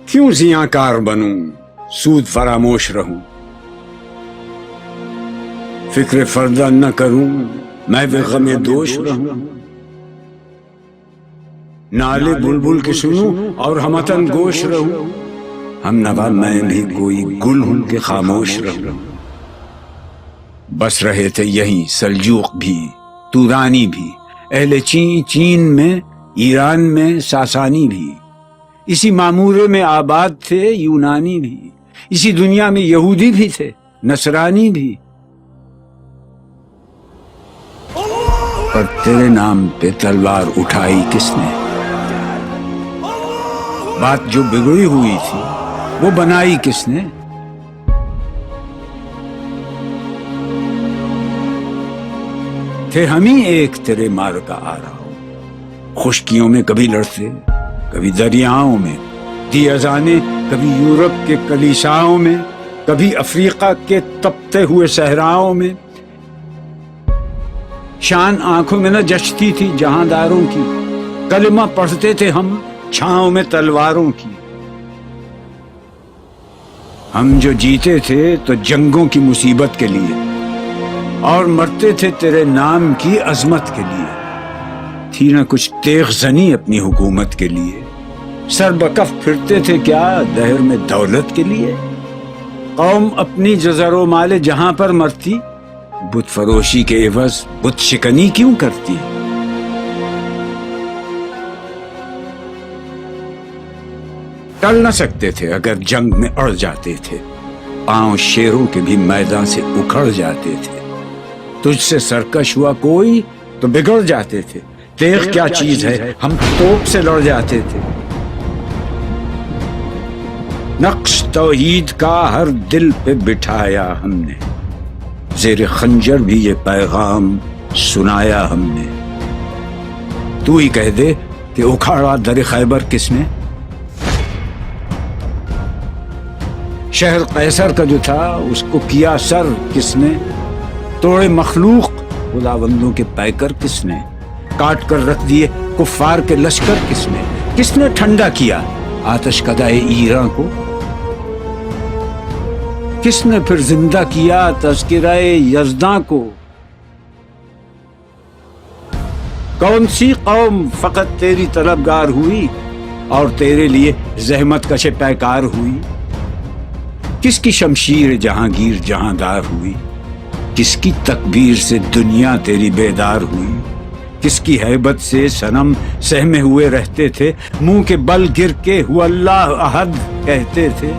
کیوں زیاں بنوں سود فراموش رہوں، فکر فردہ نہ کروں میں بے غم دوش رہوں، نالے بلبل کے سنوں اور ہمتن گوش رہوں، ہم نوا میں بھی کوئی گل ہوں کہ خاموش رہوں۔ بس رہے تھے یہیں سلجوق بھی تورانی بھی، اہل چین میں، ایران میں ساسانی بھی، اسی معمورے میں آباد تھے یونانی بھی، اسی دنیا میں یہودی بھی تھے نصرانی بھی، پر تیرے نام پہ تلوار اٹھائی کس نے؟ بات جو بگڑی ہوئی تھی وہ بنائی کس نے؟ تھے ہم ہی ایک تیرے مار کا آ رہا ہو، خشکیوں میں کبھی لڑتے کبھی دریاؤں میں، دی اذانیں کبھی یورپ کے کلیساؤں میں، کبھی افریقہ کے تپتے ہوئے صحراؤں میں، شان آنکھوں میں نہ جچتی تھی جہانداروں کی، کلمہ پڑھتے تھے ہم چھاؤں میں تلواروں کی، ہم جو جیتے تھے تو جنگوں کی مصیبت کے لیے اور مرتے تھے تیرے نام کی عظمت کے لیے، تھی نہ کچھ تیغ زنی اپنی حکومت کے لیے، سر بکف پھرتے تھے کیا دہر میں دولت کے لیے، قوم اپنی جزر و مال جہاں پر مرتی، بت فروشی کے عوض بت شکنی کیوں کرتی؟ ٹل نہ سکتے تھے اگر جنگ میں اڑ جاتے تھے، پاؤں شیروں کے بھی میدان سے اکھڑ جاتے تھے، تجھ سے سرکش ہوا کوئی تو بگڑ جاتے تھے، تیغ کیا چیز ہے ہم توپ سے لڑ جاتے تھے، نقش توحید کا ہر دل پہ بٹھایا ہم نے، زیر خنجر بھی یہ پیغام سنایا ہم نے، تو ہی کہہ دے کہ اکھاڑا در خیبر کس نے؟ شہر قیصر کا جو تھا اس کو کیا سر کس نے؟ توڑے مخلوق خداوندوں کے پیکر کس نے؟ کاٹ کر رکھ دیے کفار کے لشکر کس نے ٹھنڈا کیا آتش کدائے ایراں کو؟ کس نے پھر زندہ کیا تذکرہ یزداں کو؟ کون سی قوم فقط تیری طلبگار ہوئی اور تیرے لیے زحمت کش پیکار ہوئی؟ کس کی شمشیر جہانگیر جہاندار ہوئی؟ کس کی تکبیر سے دنیا تیری بیدار ہوئی؟ کس کی ہیبت سے صنم سہمے ہوئے رہتے تھے، منہ کے بل گر کے ہو اللہ احد کہتے تھے؟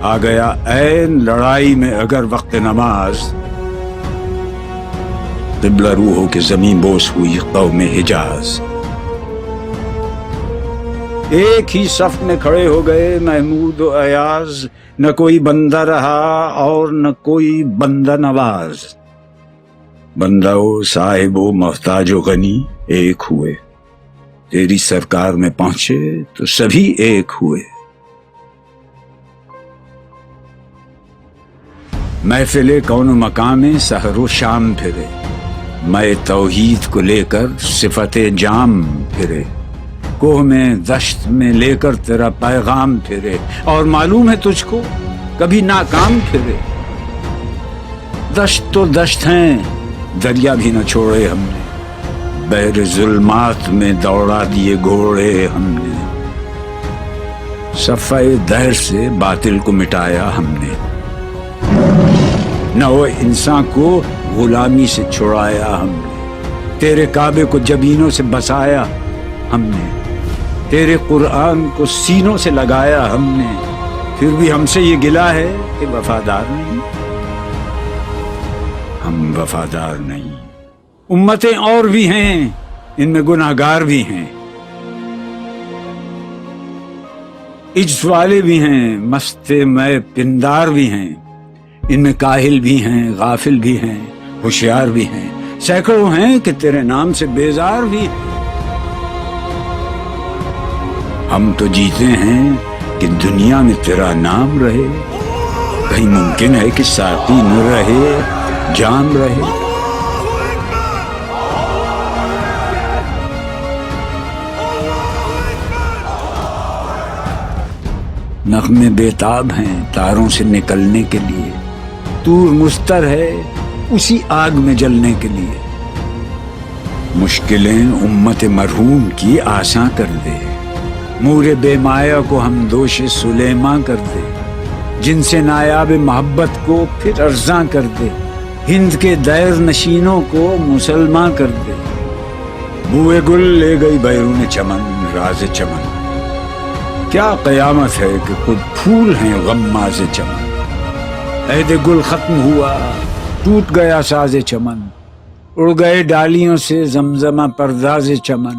آ گیا عین لڑائی میں اگر وقت نماز، قبلہ روحوں کے زمین بوس ہوئی قوم حجاز، ایک ہی صف میں کھڑے ہو گئے محمود و ایاز، نہ کوئی بندہ رہا اور نہ کوئی بندہ نواز، بندہ و صاحب و محتاج و غنی ایک ہوئے، تیری سرکار میں پہنچے تو سبھی ایک ہوئے، محفل کون و مقام سحر و شام پھرے، میں توحید کو لے کر صفت جام پھرے، کوہ میں دشت میں لے کر تیرا پیغام پھرے، اور معلوم ہے تجھ کو کبھی ناکام پھرے، دشت تو دشت ہیں دریا بھی نہ چھوڑے ہم نے، بحر ظلمات میں دوڑا دیے گھوڑے ہم نے، صفحہ دہر سے باطل کو مٹایا ہم نے، نو انسان کو غلامی سے چھڑایا ہم نے، تیرے کعبے کو جبینوں سے بسایا ہم نے، تیرے قرآن کو سینوں سے لگایا ہم نے، پھر بھی ہم سے یہ گلہ ہے کہ وفادار نہیں، ہم وفادار نہیں، امتیں اور بھی ہیں ان میں گناہگار بھی ہیں، عجز والے بھی ہیں مست میں پندار بھی ہیں، ان میں کاہل بھی ہیں غافل بھی ہیں ہوشیار بھی ہیں، سینکڑوں ہیں کہ تیرے نام سے بیزار بھی ہیں، ہم تو جیتے ہیں کہ دنیا میں تیرا نام رہے، کہیں ممکن ہے کہ ساقی نہ رہے جام رہے، نغمے بیتاب ہیں تاروں سے نکلنے کے لیے، طور مستر ہے اسی آگ میں جلنے کے لیے۔ مشکلیں امت مرحوم کی آساں کر دے، مور بے مایا کو ہم دوش سلیماں کر دے، جن سے نایاب محبت کو پھر ارزاں کر دے، ہند کے دیر نشینوں کو مسلماں کر دے۔ بوئے گل لے گئی بیرون چمن راز چمن، کیا قیامت ہے کہ خود پھول ہیں غماز چمن۔ عہد گل ختم ہوا ٹوٹ گیا ساز چمن، اڑ گئے ڈالیوں سے زمزمہ پرداز چمن۔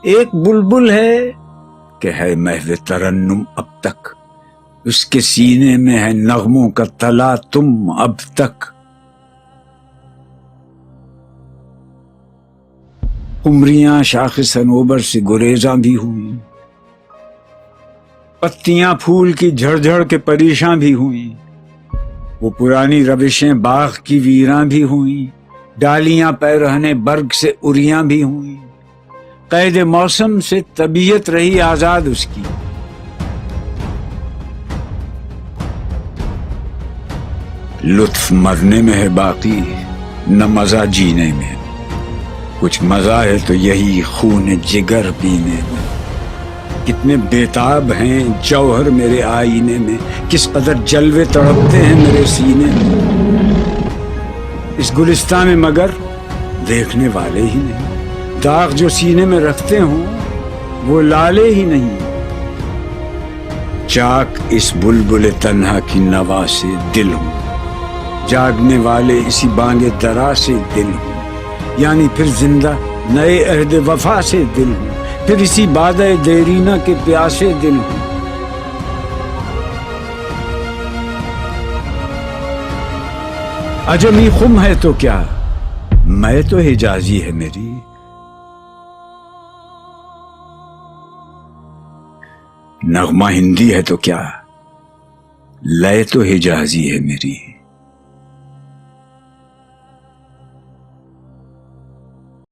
ایک بلبل ہے کہ ہے محو ترنم اب تک، اس کے سینے میں ہے نغموں کا تلا تم اب تک۔ قمریاں شاخ صنوبر سے گریزاں بھی ہوئیں، پتیاں پھول کی جھڑ جھڑ کے پریشاں بھی ہوئیں، وہ پرانی روشیں باغ کی ویراں بھی ہوئیں، ڈالیاں پیرہنے برگ سے اریاں بھی ہوئیں۔ قید موسم سے طبیعت رہی آزاد اس کی، لطف مرنے میں ہے باقی نہ مزہ جینے میں، کچھ مزہ ہے تو یہی خون جگر پینے میں۔ کتنے بیتاب ہیں جوہر میرے آئینے میں، کس قدر جلوے تڑپتے ہیں میرے سینے میں، اس گلستان میں مگر دیکھنے والے ہی نہیں، داغ جو سینے میں رکھتے ہوں وہ لالے ہی نہیں۔ چاک اس بلبل تنہا کی نوا سے دل ہوں، جاگنے والے اسی بانگ درا سے دل ہوں، یعنی پھر زندہ نئے عہد وفا سے دل ہوں، پھر اسی بادۂ دیرینہ کے پیاسے دل ہوں۔ عجمی خم ہے تو کیا، میں تو حجازی ہے میری، نغمہ ہندی ہے تو کیا، لے تو حجازی ہے میری۔